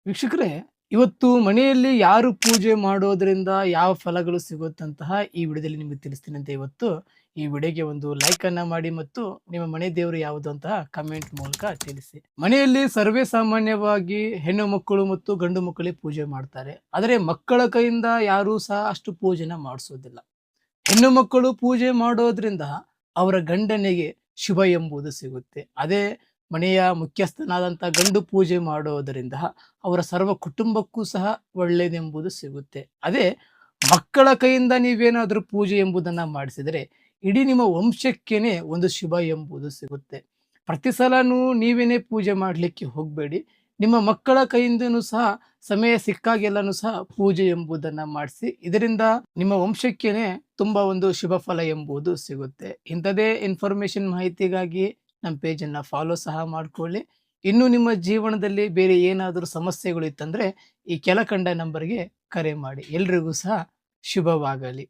ವೀಕ್ಷಕರೇ, ಇವತ್ತು ಮನೆಯಲ್ಲಿ ಯಾರು ಪೂಜೆ ಮಾಡೋದ್ರಿಂದ ಯಾವ ಫಲಗಳು ಸಿಗುತ್ತಂತಹ ಈ ವಿಡಿಯೋದಲ್ಲಿ ನಿಮಗೆ ತಿಳಿಸ್ತೀನಿ ಅಂತ. ಇವತ್ತು ಈ ವಿಡಿಯೋಗೆ ಒಂದು ಲೈಕ್ ಅನ್ನ ಮಾಡಿ ಮತ್ತು ನಿಮ್ಮ ಮನೆ ದೇವರು ಯಾವುದು ಅಂತ ಕಮೆಂಟ್ ಮೂಲಕ ತಿಳಿಸಿ. ಮನೆಯಲ್ಲಿ ಸರ್ವೇ ಸಾಮಾನ್ಯವಾಗಿ ಹೆಣ್ಣು ಮಕ್ಕಳು ಮತ್ತು ಗಂಡು ಮಕ್ಕಳಿಗೆ ಪೂಜೆ ಮಾಡ್ತಾರೆ, ಆದರೆ ಮಕ್ಕಳ ಕೈಯಿಂದ ಯಾರೂ ಸಹ ಅಷ್ಟು ಪೂಜೆನ ಮಾಡಿಸೋದಿಲ್ಲ. ಹೆಣ್ಣು ಮಕ್ಕಳು ಪೂಜೆ ಮಾಡೋದ್ರಿಂದ ಅವರ ಗಂಡನಿಗೆ ಶುಭ ಎಂಬುದು ಸಿಗುತ್ತೆ. ಅದೇ ಮನೆಯ ಮುಖ್ಯಸ್ಥನಾದಂಥ ಗಂಡು ಪೂಜೆ ಮಾಡೋದರಿಂದ ಅವರ ಸರ್ವ ಕುಟುಂಬಕ್ಕೂ ಸಹ ಒಳ್ಳೆಯದೆಂಬುದು ಸಿಗುತ್ತೆ. ಅದೇ ಮಕ್ಕಳ ಕೈಯಿಂದ ನೀವೇನಾದರೂ ಪೂಜೆ ಎಂಬುದನ್ನು ಮಾಡಿಸಿದರೆ ಇಡೀ ನಿಮ್ಮ ವಂಶಕ್ಕೇನೆ ಒಂದು ಶುಭ ಎಂಬುದು ಸಿಗುತ್ತೆ. ಪ್ರತಿ ಸಲನೂ ನೀವೇನೇ ಪೂಜೆ ಮಾಡಲಿಕ್ಕೆ ಹೋಗಬೇಡಿ. ನಿಮ್ಮ ಮಕ್ಕಳ ಕೈಯಿಂದನೂ ಸಹ ಸಮಯ ಸಿಕ್ಕಾಗೆಲ್ಲನೂ ಸಹ ಪೂಜೆ ಎಂಬುದನ್ನು ಮಾಡಿಸಿ. ಇದರಿಂದ ನಿಮ್ಮ ವಂಶಕ್ಕೇನೆ ತುಂಬಾ ಒಂದು ಶುಭ ಫಲ ಎಂಬುದು ಸಿಗುತ್ತೆ. ಇಂಥದೇ ಇನ್ಫಾರ್ಮೇಶನ್ ಮಾಹಿತಿಗಾಗಿ ನಮ್ಮ ಪೇಜನ್ನು ಫಾಲೋ ಸಹ ಮಾಡ್ಕೊಳ್ಳಿ. ಇನ್ನು ನಿಮ್ಮ ಜೀವನದಲ್ಲಿ ಬೇರೆ ಏನಾದರೂ ಸಮಸ್ಯೆಗಳು ಇತ್ತಂದ್ರೆ ಈ ಕೆಳಕಂಡ ನಂಬರ್ಗೆ ಕರೆ ಮಾಡಿ. ಎಲ್ರಿಗೂ ಸಹ ಶುಭವಾಗಲಿ.